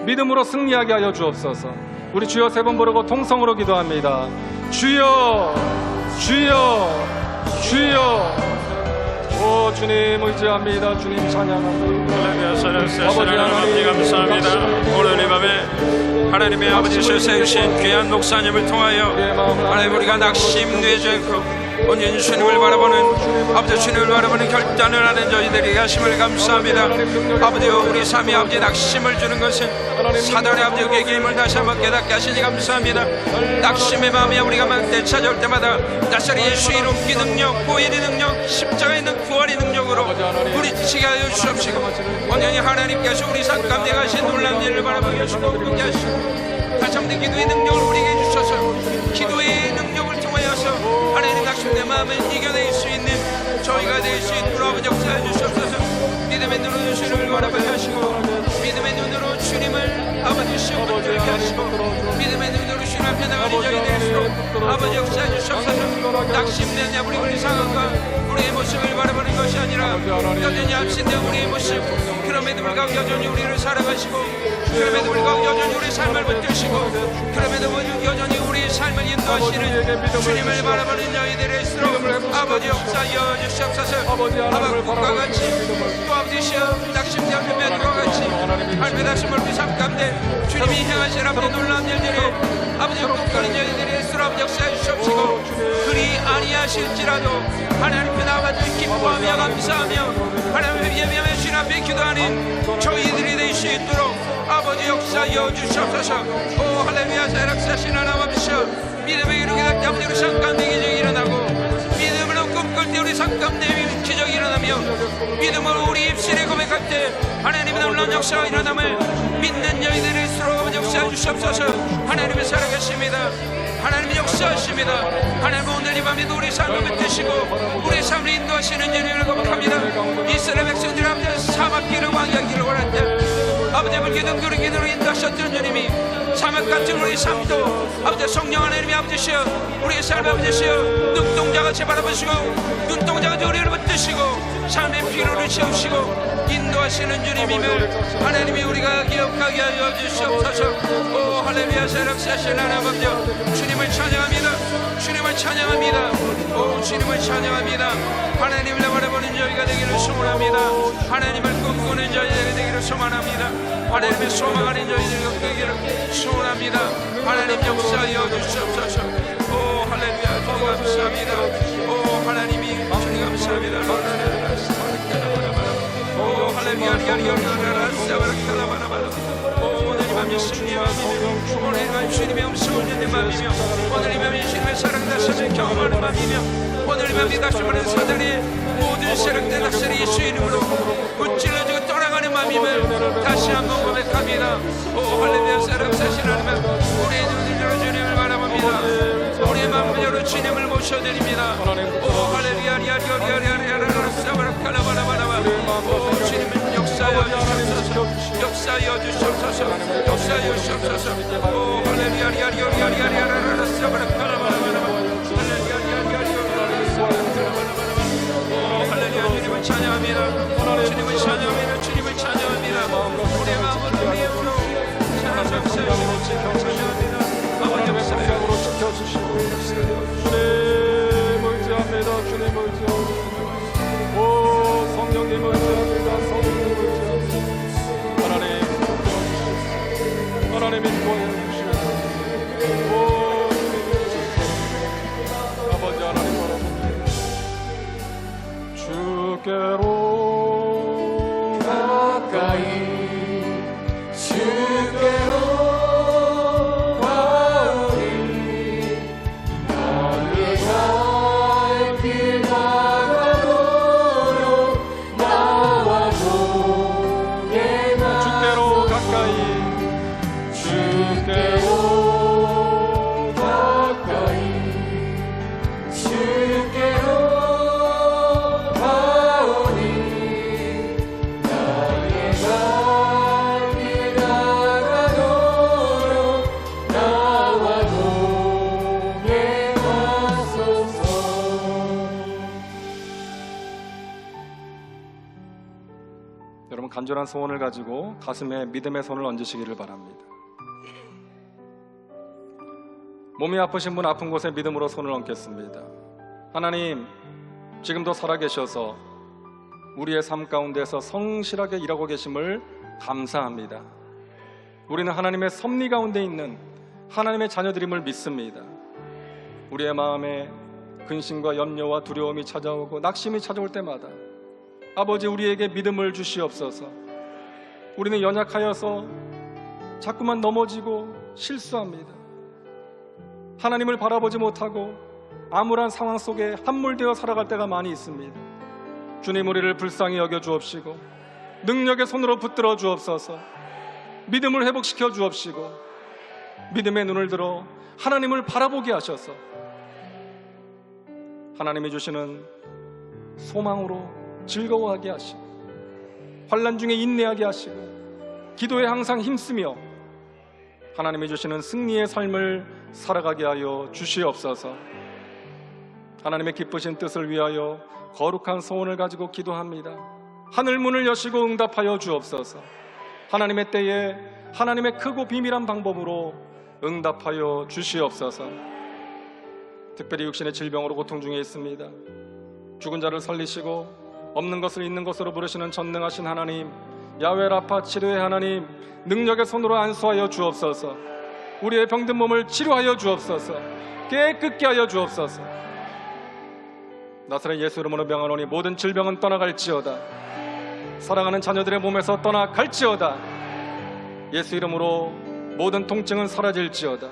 믿음으로 승리하게 하여 주옵소서. 우리 주여 세 번 부르고 통성으로 기도합니다. 주여, 주여, 주여, 주님 의지합니다. 주님 찬양합니다. 할렐루야. 살아계신 하나님 아버지 감사합니다. 오늘 이 밤에 하나님의 아버지께서 세우신 귀한 목사님을 통하여 하나님 우리가 낙심되지 않고 온전히 주님을 바라보는 아버지 주님을 바라보는 결단을 하는 저희들에게 하심을 감사합니다. 아버지여 우리 삶이 아버지 낙심을 주는 것은 사단의 아버지 그에게 힘을 다시 한번 깨닫게 하시니 감사합니다. 낙심의 마음이 우리가 막대 찾아올 때마다 낯설이 예수의 이름 능력 보일의 능력 십자가의 능력 부활의 능력으로 부딪히게 하여 주옵시고 온전히 하나님께서 우리 삶 가운데 가신 놀라운 일을 바라보게 하시고 그렇게 하시고 다시 한번 기도의 능력을 우리에게 주셔서 기도의 능력을 통하여서 하나님 낙심의 마음을 이겨낼 수 있는 저희가 될 수 있도록 아버지 역사해 주시옵소서. 믿음의 눈으로 주님을 바라보게 하시고 믿음의 눈으로 주님을 아버지 시험 붙들게 하시고 믿음의 눈으로 주님 앞에 나가는 저희 될수록 아버지 역사해 주시옵소서. 낙심된 우리 상황과 우리의 모습을 바라보는 것이 아니라 여전히 앞신된 우리의 모습 그럼에도 불구하고 여전히 우리를 사랑하시고 그럼에도 불구하고 여전히 우리의 삶을 붙드시고 그럼에도 불구하고 여전히 우리의 삶을 인도하시는 주님을 바라보는 저희들일수록 아버지 역사하여 주시옵소서. 하박국과 같이 또 아버지시여 낙심된 베드로와 같이 하나님의 다심을 우리 삶 가운데 주님이 행하신 아버지 놀라운 일들이 아버지 역동거린 저희들일수록 아버지 역사해 주시옵시고 그리 아니하실지라도 하나님께 나와주 기뻐하며 감사하며 하나님의 예배하며 주님 앞에 기도하는 저희들이 될 수 있도록 아버지 역사하여 주시옵소서. 오 할렐루야. 사랑하신 하나님 아버지여 믿음의 이루게 될 때 아버지 우리 삶 가운데 기적이 일어나고 믿음으로 꿈꿀 때 우리 삶 가운데 기적이 일어나며 믿음으로 우리 입술에 고백할 때 하나님의 놀라운 역사가 일어남을 믿는 저희들일수록 아버지 역사해 주시옵소서. 하나님의 살아계십니다. 하나님의 역사하십니다. 하나님은 오늘 이 밤에도 우리 삶을 붙드시고 우리 삶을 인도하시는 주님을 고백합니다. 이스라엘 백성들 아버지 사막길을 왕이하기를 원할 때 아버지 물기둥 그르기둥으로 인도하셨던 주님이 사막 같은 우리 삶도 아버지 성령 하나님이 아버지시여 우리의 삶 아버지시여 눈동자같이 바라보시고 눈동자같이 우리를 붙드시고 삶의 피로를 채우시고 인도하시는 주님임을 하나님이 우리가 기억하게 하여 주시옵소서. 오 할렐루야. 사랑하신 하나님 아버지 주님을 찬양합니다. 주님을 찬양합니다. 오 주님을 찬양합니다. 하나님을 바라보는 저희가 되기를 소원합니다. 하나님을 꿈꾸는 저희가 되기를 소원합니다. 하나님의 소망하는 저희들이 되기를 소원합니다. 하나님 역사하여 주시옵소서. 오 할렐루야. 주님 감사합니다. 오 하나님이 주님 감사합니다. 오 할렐루야. 오늘 이 밤 예수님의 맘이며 오늘 이 밤 주님의 음성을 듣는 맘이며 오늘 이 밤 예수님의 사랑 다시를 경험하는 맘이며 오늘 이 밤이 다시마는 사단의 모든 세력들 닥설이 예수 이름으로 무찔러지고 떠나가는 맘임을 다시 한번 고백합니다. 오 할렐루야. 사랑하신 하나님 우리의 눈을 열어 주님을 바라봅니다. 우리의 마음을 열어 주님을 모셔드립니다. 오 할렐루야. 오 주님은 역사하여 주시옵소서. 역사하여 주시옵소서. 역사하여 주시옵소서. 오 할렐루야. 주님을 찬양합니다. 주님을 찬양합니다. 주님을 찬양합니다. 우리의 마음을 우리의 힘으로 찬양합니다. 아버지 역사하여 지켜주시고 주님 의지합니다. 주님 의지합니다. 오 성령님 의지합니다. 성령님 의지합니다. 하나님 인도하여 주시옵소서. 오 아버지 하나님 바라봅니다. 주께로 가까이 주께로 여러분 간절한 소원을 가지고 가슴에 믿음의 손을 얹으시기를 바랍니다. 몸이 아프신 분 아픈 곳에 믿음으로 손을 얹겠습니다. 하나님 지금도 살아계셔서 우리의 삶 가운데서 성실하게 일하고 계심을 감사합니다. 우리는 하나님의 섭리 가운데 있는 하나님의 자녀들임을 믿습니다. 우리의 마음에 근심과 염려와 두려움이 찾아오고 낙심이 찾아올 때마다 아버지, 우리에게 믿음을 주시옵소서. 우리는 연약하여서 자꾸만 넘어지고 실수합니다. 하나님을 바라보지 못하고 암울한 상황 속에 함몰되어 살아갈 때가 많이 있습니다. 주님, 우리를 불쌍히 여겨 주옵시고 능력의 손으로 붙들어 주옵소서. 믿음을 회복시켜 주옵시고 믿음의 눈을 들어 하나님을 바라보게 하셔서 하나님이 주시는 소망으로 즐거워하게 하시고 환난 중에 인내하게 하시고 기도에 항상 힘쓰며 하나님이 주시는 승리의 삶을 살아가게 하여 주시옵소서. 하나님의 기쁘신 뜻을 위하여 거룩한 소원을 가지고 기도합니다. 하늘 문을 여시고 응답하여 주옵소서. 하나님의 때에 하나님의 크고 비밀한 방법으로 응답하여 주시옵소서. 특별히 육신의 질병으로 고통 중에 있습니다. 죽은 자를 살리시고 없는 것을 있는 것으로 부르시는 전능하신 하나님, 야훼 라파 치료의 하나님, 능력의 손으로 안수하여 주옵소서. 우리의 병든 몸을 치료하여 주옵소서. 깨끗게 하여 주옵소서. 나사렛 예수 이름으로 명하노니 모든 질병은 떠나갈지어다. 사랑하는 자녀들의 몸에서 떠나갈지어다. 예수 이름으로 모든 통증은 사라질지어다.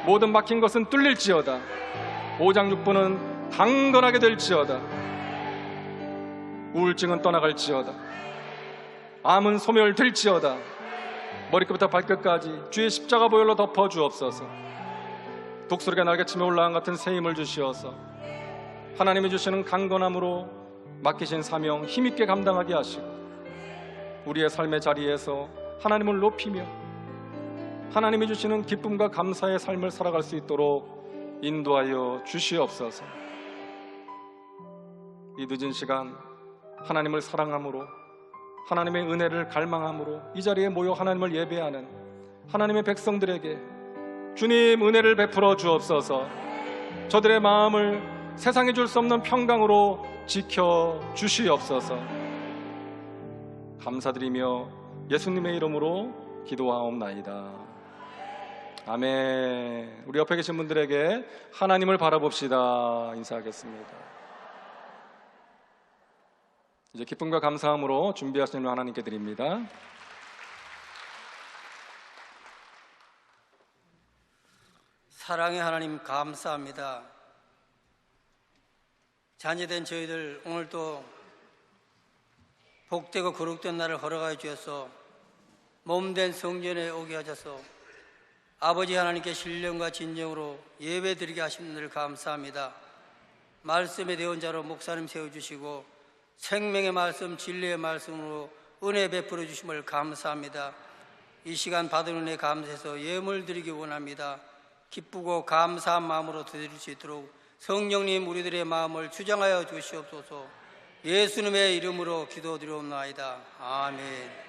모든 막힌 것은 뚫릴지어다. 오장육부는 강건하게 될지어다. 우울증은 떠나갈지어다. 암은 소멸될지어다. 머리끝부터 발끝까지 주의 십자가 보혈로 덮어 주옵소서. 독수리가 날개치며 올라간 같은 새 힘을 주시어서 하나님이 주시는 강건함으로 맡기신 사명 힘있게 감당하게 하시고 우리의 삶의 자리에서 하나님을 높이며 하나님이 주시는 기쁨과 감사의 삶을 살아갈 수 있도록 인도하여 주시옵소서. 이 늦은 시간 하나님을 사랑함으로 하나님의 은혜를 갈망함으로 이 자리에 모여 하나님을 예배하는 하나님의 백성들에게 주님 은혜를 베풀어 주옵소서. 저들의 마음을 세상에 줄 수 없는 평강으로 지켜 주시옵소서. 감사드리며 예수님의 이름으로 기도하옵나이다. 아멘. 우리 옆에 계신 분들에게 하나님을 바라봅시다 인사하겠습니다. 이제 기쁨과 감사함으로 준비하신 일 하나님께 드립니다. 사랑의 하나님 감사합니다. 자녀된 저희들 오늘도 복되고 거룩된 날을 허락하여 주셔서 몸된 성전에 오게 하셔서 아버지 하나님께 신령과 진정으로 예배드리게 하신 늘 감사합니다. 말씀에 대언 자로 목사님 세워주시고 생명의 말씀 진리의 말씀으로 은혜 베풀어 주심을 감사합니다. 이 시간 받은 은혜 감사해서 예물 드리기 원합니다. 기쁘고 감사한 마음으로 드릴 수 있도록 성령님 우리들의 마음을 주장하여 주시옵소서. 예수님의 이름으로 기도드리옵나이다. 아멘.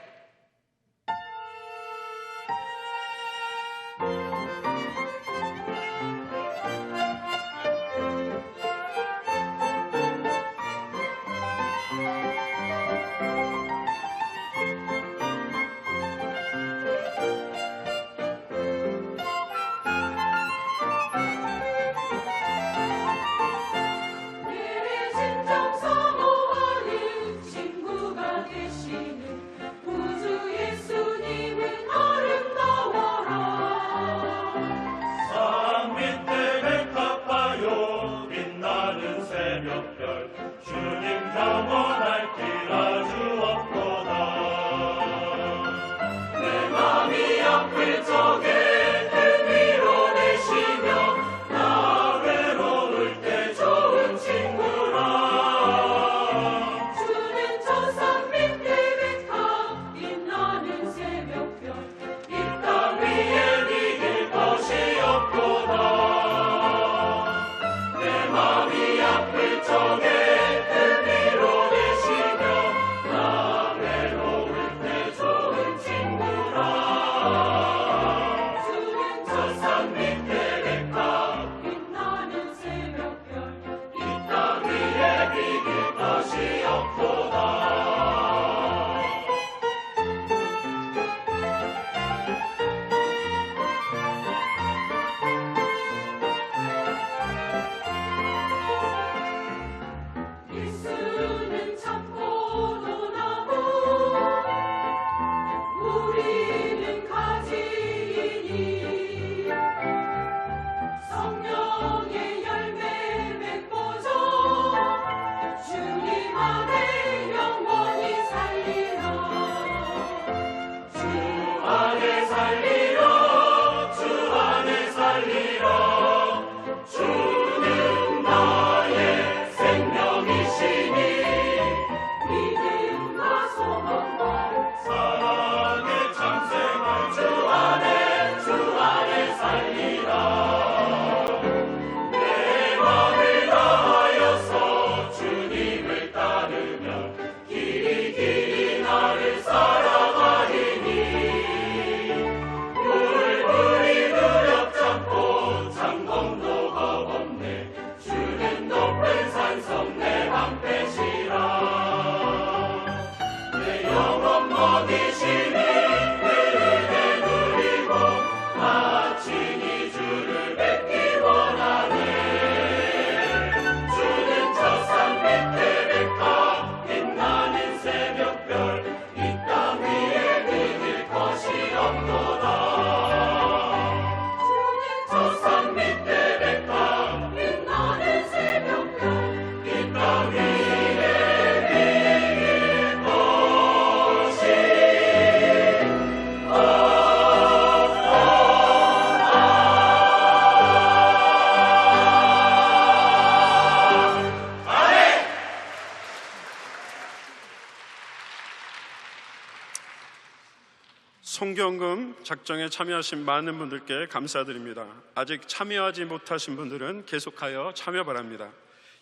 송경금 작정에 참여하신 많은 분들께 감사드립니다. 아직 참여하지 못하신 분들은 계속하여 참여 바랍니다.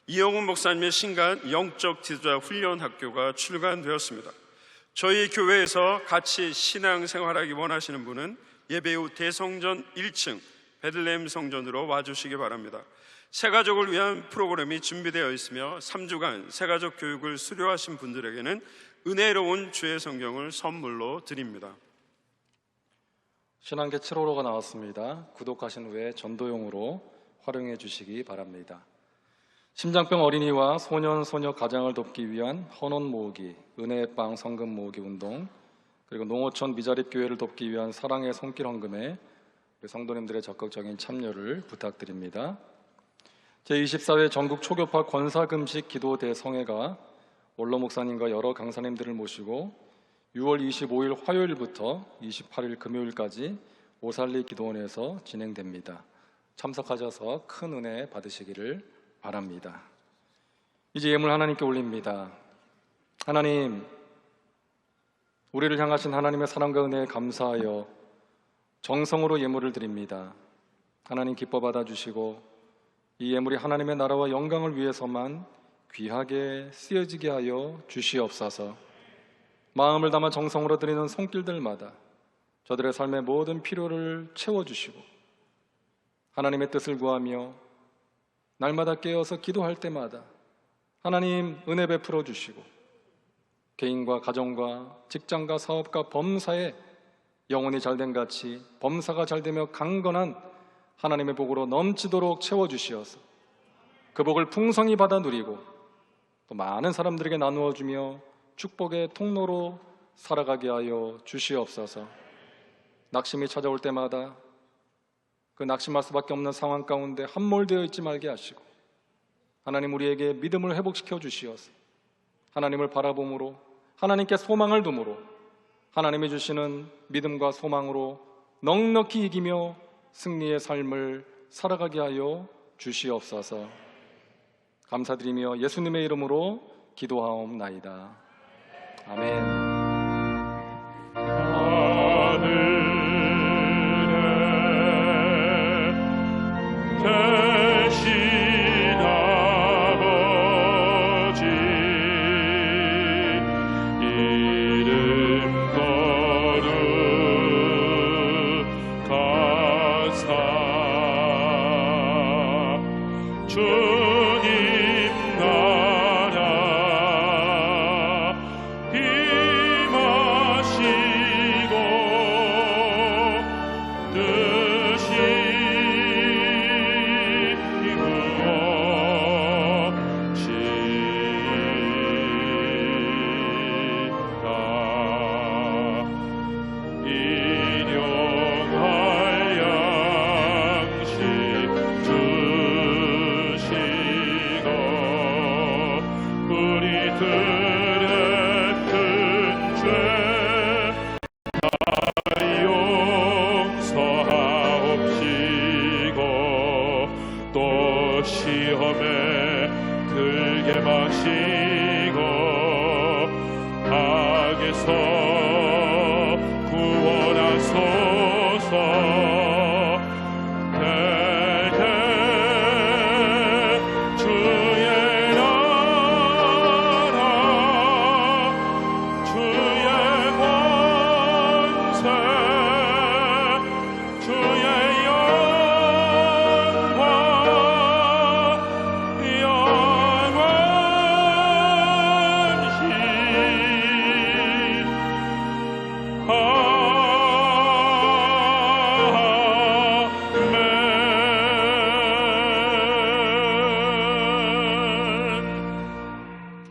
이영훈 목사님의 신간 영적 지도자 훈련 학교가 출간되었습니다. 저희 교회에서 같이 신앙생활하기 원하시는 분은 예배 후 대성전 1층 베들레헴 성전으로 와주시기 바랍니다. 새가족을 위한 프로그램이 준비되어 있으며 3주간 새가족 교육을 수료하신 분들에게는 은혜로운 주의 성경을 선물로 드립니다. 신앙계 7호로가 나왔습니다. 구독하신 후에 전도용으로 활용해 주시기 바랍니다. 심장병 어린이와 소년, 소녀 가장을 돕기 위한 헌원 모으기, 은혜의 빵 성금 모으기 운동, 그리고 농어촌 미자립 교회를 돕기 위한 사랑의 손길 헌금에 우리 성도님들의 적극적인 참여를 부탁드립니다. 제24회 전국 초교파 권사금식 기도 대성회가 원로 목사님과 여러 강사님들을 모시고 6월 25일 화요일부터 28일 금요일까지 오살리 기도원에서 진행됩니다. 참석하셔서 큰 은혜 받으시기를 바랍니다. 이제 예물 하나님께 올립니다. 하나님, 우리를 향하신 하나님의 사랑과 은혜에 감사하여 정성으로 예물을 드립니다. 하나님 기뻐 받아주시고 이 예물이 하나님의 나라와 영광을 위해서만 귀하게 쓰여지게 하여 주시옵소서. 마음을 담아 정성으로 드리는 손길들마다 저들의 삶의 모든 필요를 채워주시고 하나님의 뜻을 구하며 날마다 깨어서 기도할 때마다 하나님 은혜 베풀어 주시고 개인과 가정과 직장과 사업과 범사에 영혼이 잘된 같이 범사가 잘되며 강건한 하나님의 복으로 넘치도록 채워주시어서 그 복을 풍성히 받아 누리고 또 많은 사람들에게 나누어 주며 축복의 통로로 살아가게 하여 주시옵소서. 낙심이 찾아올 때마다 그 낙심할 수밖에 없는 상황 가운데 함몰되어 있지 말게 하시고 하나님 우리에게 믿음을 회복시켜 주시어서 하나님을 바라봄으로 하나님께 소망을 둠으로 하나님이 주시는 믿음과 소망으로 넉넉히 이기며 승리의 삶을 살아가게 하여 주시옵소서. 감사드리며 예수님의 이름으로 기도하옵나이다. 아멘.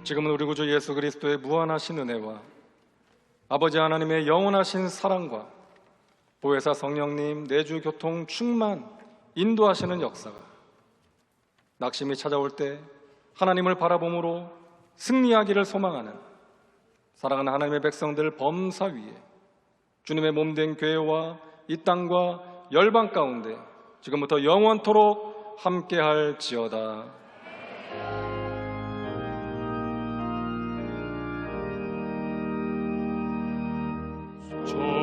지금은 우리 구주 예수 그리스도의 무한하신 은혜와 아버지 하나님의 영원하신 사랑과 보혜사 성령님 내주 교통 충만 인도하시는 역사가 낙심이 찾아올 때 하나님을 바라봄으로 승리하기를 소망하는 사랑하는 하나님의 백성들 범사 위에 주님의 몸된 교회와 이 땅과 열방 가운데 지금부터 영원토록 함께할지어다. 주